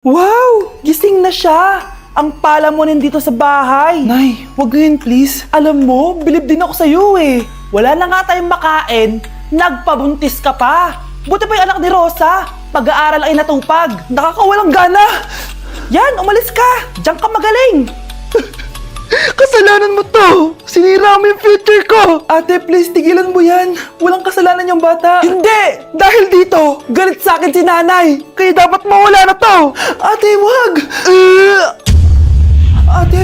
Wow! Gising na siya! Ang pala mo nandito sa bahay! Nay, wag ngayon please. Alam mo, bilib din ako sa'yo eh. Wala na nga tayong makain, nagpabuntis ka pa. Buti pa yung anak ni Rosa, pag-aaral ay natupag. Nakakawalang gana! Yan, umalis ka! Diyan ka magaling! Kasalanan mo to! Sinira mo yung future ko! Ate, please, tigilan mo yan. Walang kasalanan yung bata. Hindi! Dahil dito, galit sa akin si nanay. Kaya dapat mawala na to! Ate, wag! Ate!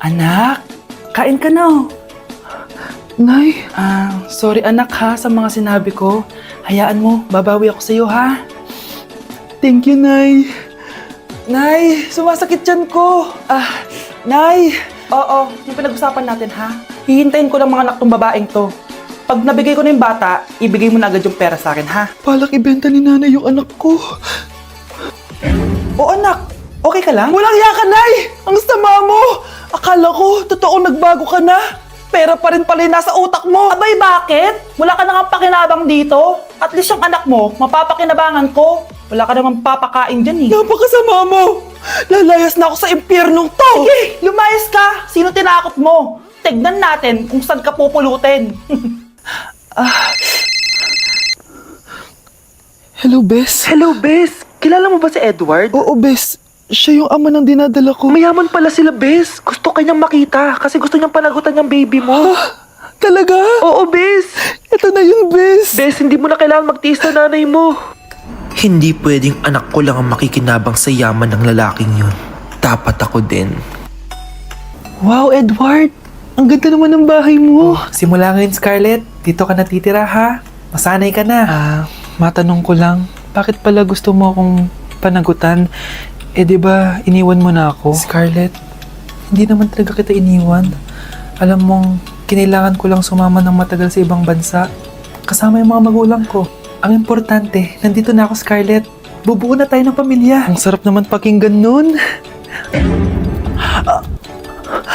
Anak, kain ka na. Nay? Sorry anak ha sa mga sinabi ko. Hayaan mo, babawi ako sa'yo ha. Thank you, Nay. Nay, sumasakit yan ko. Nay! Oo, yung pinag-usapan natin ha. Hihintayin ko ng mga anak tong babaeng to. Pag nabigay ko na yung bata, ibigay mo na agad yung pera sa akin ha. Palak ibenta ni nanay yung anak ko. O anak, okay ka lang? Walang hiya ka, Nay! Ang sama mo! Akala ko, totoong nagbago ka na. Pera pa rin pala yung nasa utak mo. Abay, bakit? Wala ka nang pakinabang dito. At least yung anak mo, mapapakinabangan ko. Wala ka namang papakain dyan eh. Napakasama mo! Lalayas na ako sa impyernong to! Sige, lumayas ka! Sino tinakot mo? Tignan natin kung saan ka pupulutin. Hello, Bes. Hello, Bes. Kilala mo ba si Edward? Oo, Bes. Siya yung ama ng dinadala ko. Mayaman pala sila, Bes. Gusto kanyang makita kasi gusto niyang panagutan yung baby mo. Talaga? Oo, Bes. Ito na yun, Bes. Bes, hindi mo na kailangan magtiis na nanay mo. Hindi pwedeng anak ko lang ang makikinabang sa yaman ng lalaking yun. Dapat ako din. Wow, Edward. Ang ganda naman ng bahay mo. Simula ngayon, Scarlett. Dito ka natitira, ha? Masanay ka na. Matanong ko lang, bakit pala gusto mo akong panagutan? Eh, di ba iniwan mo na ako? Scarlett, hindi naman talaga kita iniwan. Alam mong, kinailangan ko lang sumama ng matagal sa ibang bansa. Kasama yung mga magulang ko. Ang importante, nandito na ako, Scarlett. Bubuo na tayo ng pamilya. Ang sarap naman pakinggan nun.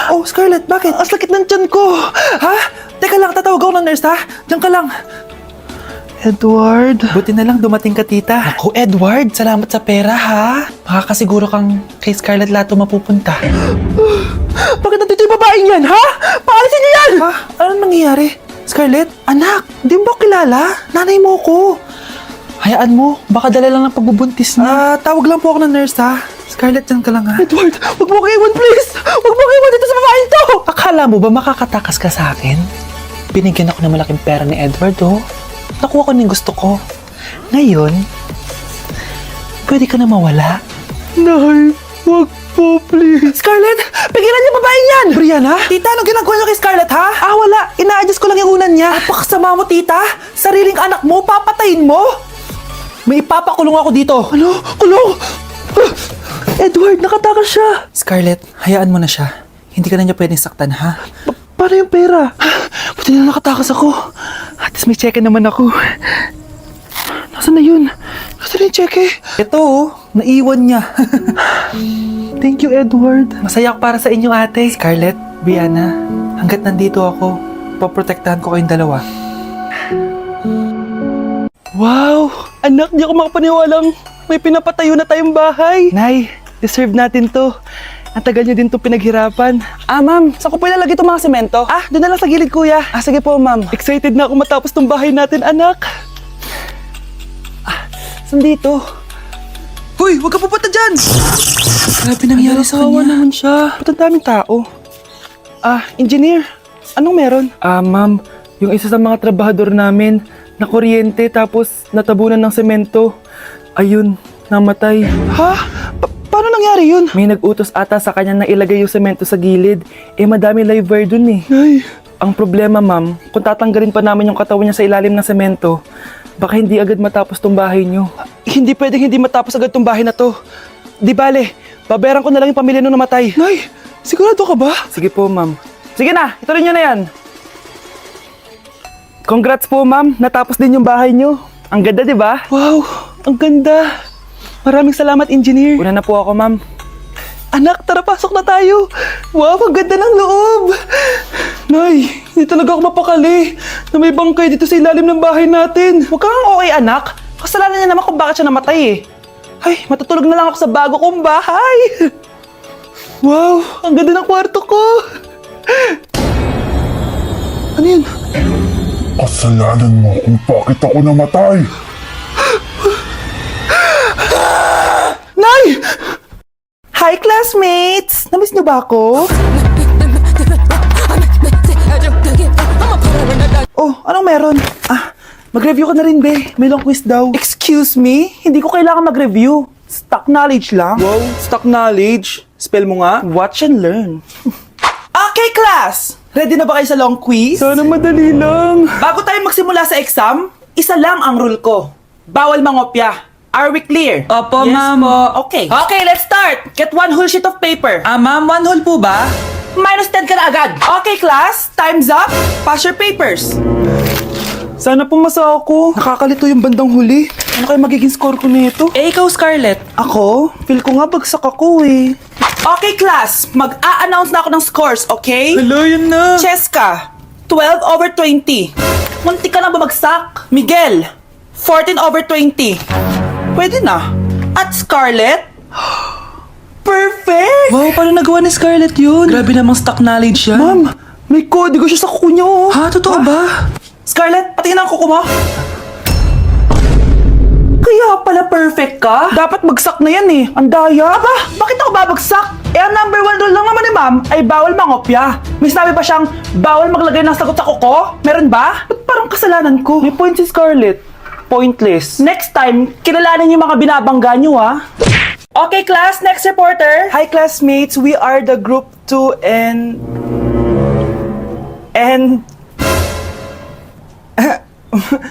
Oh, Scarlett, bakit? Ang sakit ng tiyan ko. Ha? Teka lang, tatawag ako ng nurse, ha? Diyan ka lang. Edward. Buti na lang dumating ka, tita. Ako, Edward, salamat sa pera, ha? Makakasiguro kang kay Scarlett Lato mapupunta. Bakit nandito yung babaeng yan, ha? Paalisin niyo yan! Ha? Anong nangyayari? Scarlett, anak, di mo ba kilala? Nanay mo ko. Hayaan mo, baka dala lang ng pagbubuntis niya. Tawag lang po ako ng nurse, ha? Scarlett, dyan ka lang, ha? Edward, wag mo ko iwan, please! Wag mo ko iwan dito sa babaeng to! Akala mo ba makakatakas ka sa akin? Binigyan ako ng malaking pera ni Edward, oh. Nakuha ko na yung gusto ko. Ngayon, pwede ka na mawala. Nay, wag po, please. Scarlett, pigilan niyo babaeng yan! Brianna? Tita, anong ginagawa niyo kay Scarlett, ha? Wala. Ina-adjust ko lang yung unan niya. Napakasama mo, tita. Sariling anak mo, papatayin mo. May ipapakulong ako dito. Ano? Kulong? Edward, nakatakas siya. Scarlett, hayaan mo na siya. Hindi ka na niya pwedeng saktan, ha? Paano yung pera? Buti na nakatakas ako. At least may cheque naman ako. Nasaan na yun? Nasaan na yung cheque? Ito, oh. Naiwan niya. Thank you, Edward. Masaya ako para sa inyo, ate. Scarlett, Brianna, hanggat nandito ako, poprotektahan ko kayong dalawa. Wow! Anak, di ako makapaniwalang may pinapatayo na tayong bahay. Nay, deserve natin to. Ang tagal niyo din to pinaghirapan. Ma'am, saan ko po ilalagay itong mga semento? Doon na lang sa gilid, kuya. Sige po, ma'am. Excited na ako matapos tong bahay natin, anak. Saan dito? Hoy, huwag ka pupunta dyan! Grabe nangyari sa kanya. Naman siya. Ba't ang daming tao? Engineer, anong meron? Ma'am, yung isa sa mga trabahador namin, nakuryente tapos natabunan ng semento. Ayun, namatay. Ha? Paano nangyari yun? May nag-utos ata sa kanya na ilagay yung semento sa gilid. Madami live wire dun eh. Ay. Ang problema, ma'am, kung tatanggalin pa namin yung katawan niya sa ilalim ng semento, baka hindi agad matapos tong bahay niyo. Hindi pwedeng hindi matapos agad tong bahay na to. Di bale, babayaran ko na lang yung pamilya nung namatay. Nay, sigurado ka ba? Sige po, ma'am. Sige na, ituloy niyo na yan. Congrats po, ma'am. Natapos din yung bahay niyo. Ang ganda, di ba? Wow, ang ganda. Maraming salamat, engineer. Una na po ako, ma'am. Anak, tara pasok na tayo. Wow, ang ganda ng loob. Nay, hindi talaga ako mapakali na may bangkay dito sa ilalim ng bahay natin. Huwag kang okay, anak. Kasalanan niya naman kung bakit siya namatay eh. Ay, matutulog na lang ako sa bago kong bahay. Wow, ang ganda ng kwarto ko. Ano yun? Kasalanan mo kung bakit ako namatay. Nay! Hi, classmates! Namiss niyo ba ako? Oh, anong meron? Mag-review ka na rin, be. May long quiz daw. Excuse me? Hindi ko kailangan mag-review. Stock knowledge lang. Wow, stock knowledge. Spell mo nga. Watch and learn. Okay, class! Ready na ba kayo sa long quiz? Sana madali lang. Bago tayo magsimula sa exam, isa lang ang rule ko. Bawal mangopya. Are we clear? Opo, Yes ma'am. po. Okay. Okay, let's start. Get one whole sheet of paper. Ma'am, 1 whole po ba? Minus 10 ka na agad. Okay, class. Time's up. Pass your papers. Sana pumasa ako. Nakakalito yung bandang huli. Ano kaya magiging score ko nito? Ikaw, Scarlett. Ako? Feel ko nga bagsak ako eh. Okay, class. Mag-a-announce na ako ng scores, okay? Hello, yun na. Cheska, 12/20. Munti ka na bumagsak. Miguel, 14/20. Pwede na. At Scarlett, perfect! Wow, paano nagawa ni Scarlett yun? Grabe namang stock knowledge yan. Ma'am, may kodigo siya sa kuko niya, oh. Ha? Totoo ba? Scarlett, patingin ang kuko mo. Kaya pala perfect ka? Dapat bagsak na yan eh. Ang daya. Aba, bakit ako babagsak? Ang number 1 rule lang naman ni ma'am ay bawal mangopya. May sinabi ba siyang bawal maglagay ng sagot sa kuko? Meron ba? Ba't parang kasalanan ko? May point si Scarlett. Pointless. Next time, kilalanin yung mga binabangga niyo, ha? Okay, class. Next reporter. Hi, classmates. We are the group 2 and...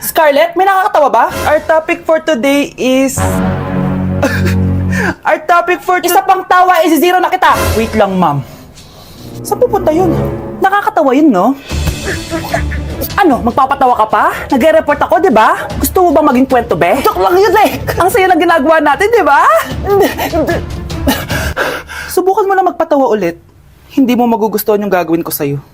Scarlett, may nakakatawa ba? Our topic for today is... Our topic for Isa pang tawa is zero na kita. Wait lang, ma'am. Saan pupunta yun? Nakakatawa yun, no? Ano, magpapatawa ka pa? Nagre-report ako, di ba? Gusto mo bang maging kwento, be? Joke lang yun, eh. Ang saya ng ginagawa natin, di ba? Subukan mo na magpatawa ulit. Hindi mo magugustuhan yung gagawin ko sa'yo.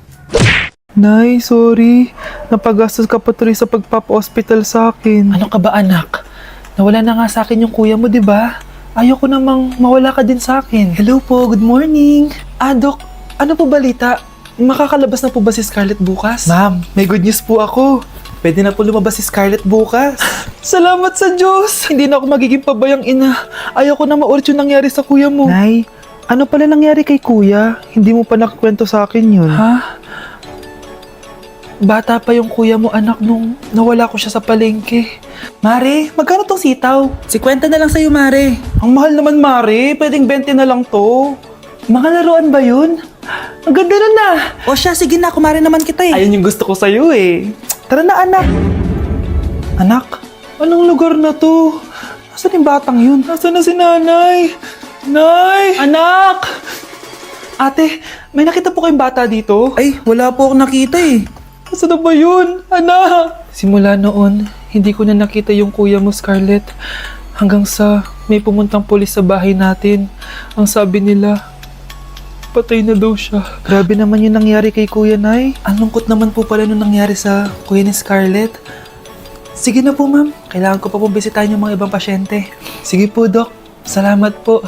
Nay, sorry. Napagastos ka pa tuloy sa pagpapa-hospital sa akin. Ano ka ba, anak? Nawala na nga sa akin yung kuya mo, di ba? Ayoko namang mawala ka din sa akin. Hello po, good morning. Dok, ano po balita? Makakalabas na po ba si Scarlett bukas? Ma'am, may good news po ako. Pwede na po lumabas si Scarlett bukas. Salamat sa Diyos! Hindi na ako magiging pabayang ina. Ayoko na maulit yung nangyari sa kuya mo. Nay, ano pala nangyari kay kuya? Hindi mo pa nakakwento sa akin yun. Ha? Bata pa yung kuya mo, anak, nung nawala ko siya sa palengke. Mare, magkano tong sitaw? 50 na lang sa'yo, Mare. Ang mahal naman, Mare. Pwedeng 20 na lang to. Mga laruan ba yun? Ang ganda nun na. O siya, sige na, kumare naman kita eh. Ayun yung gusto ko sa'yo eh. Tara na, anak. Anak, anong lugar na to? Nasaan yung batang yun? Nasaan na si nanay? Nay! Anak! Ate, may nakita po kayong bata dito? Ay, wala po akong nakita eh. Nasaan na ba yun? Anak! Simula noon, hindi ko na nakita yung kuya mo, Scarlett. Hanggang sa may pumuntang pulis sa bahay natin. Ang sabi nila, patay na daw siya. Grabe naman yung nangyari kay Kuya Nay. Ang lungkot naman po pala nung nangyari sa kuya ni Scarlett. Sige na po, ma'am. Kailangan ko pa pong bisitahin yung mga ibang pasyente. Sige po, Dok. Salamat po.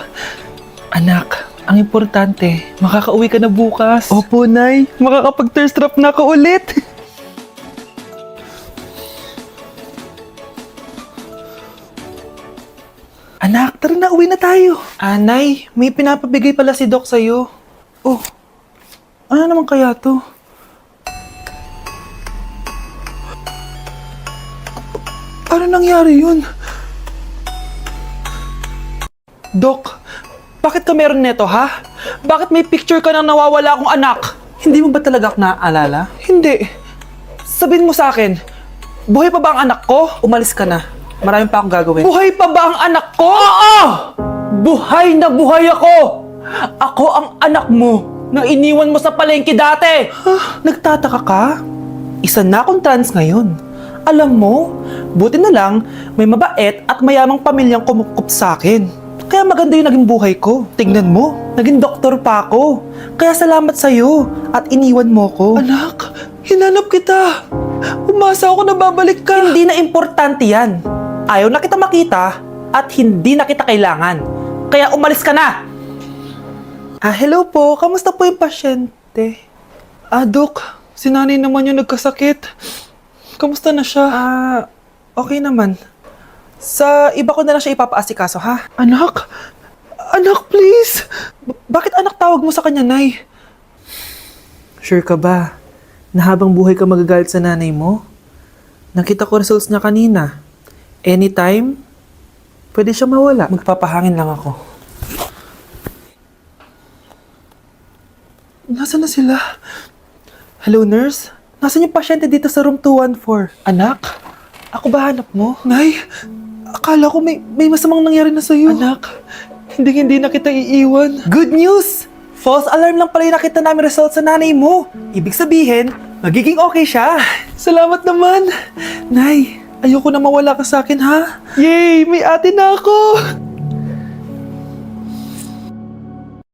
Anak, ang importante, makakauwi ka na bukas. Opo, Nay. Makakapag-thirst trap na ako ulit. Anak, tara na, uwi na tayo. Nay, may pinapabigay pala si Doc sa'yo. Oh, ano naman kaya to? Paano nangyari yun? Doc, bakit ka meron neto, ha? Bakit may picture ka ng nawawala akong anak? Hindi mo ba talaga ako naaalala? Hindi. Sabihin mo sa akin, buhay pa ba ang anak ko? Umalis ka na. Marami pa akong gagawin. Buhay pa ba ang anak ko? Oo! Buhay na buhay ako! Ako ang anak mo na iniwan mo sa palengke dati! Nagtataka ka? Isa na akong trans ngayon. Alam mo, buti na lang may mabait at mayamang pamilyang kumukup sa akin. Kaya maganda yung naging buhay ko. Tingnan mo, naging doktor pa ako. Kaya salamat sa'yo at iniwan mo ko. Anak, hinanap kita. Umasa ako na babalik ka. Hindi na importante yan. Ayaw na kita makita, at hindi na kita kailangan. Kaya umalis ka na! Hello po. Kamusta po yung pasyente? Dok, si nanay naman yung nagkasakit. Kamusta na siya? Okay naman. Sa iba ko na lang siya ipapaasikaso, ha? Anak? Anak, please! Bakit anak tawag mo sa kanya, Nay? Sure ka ba na habang buhay ka magagalit sa nanay mo? Nakita ko results niya kanina. Anytime, pwede siya mawala. Magpapahangin lang ako. Nasaan na sila? Hello, nurse? Nasaan yung pasyente dito sa room 214? Anak? Ako ba hanap mo? Nay, akala ko may masamang nangyari na sa'yo. Anak, hindi na kita iiwan. Good news! False alarm lang pala yung nakita namin results sa nanay mo. Ibig sabihin, magiging okay siya. Salamat naman. Nay, ayoko na mawala ka sa akin, ha? Yay! May ate na ako!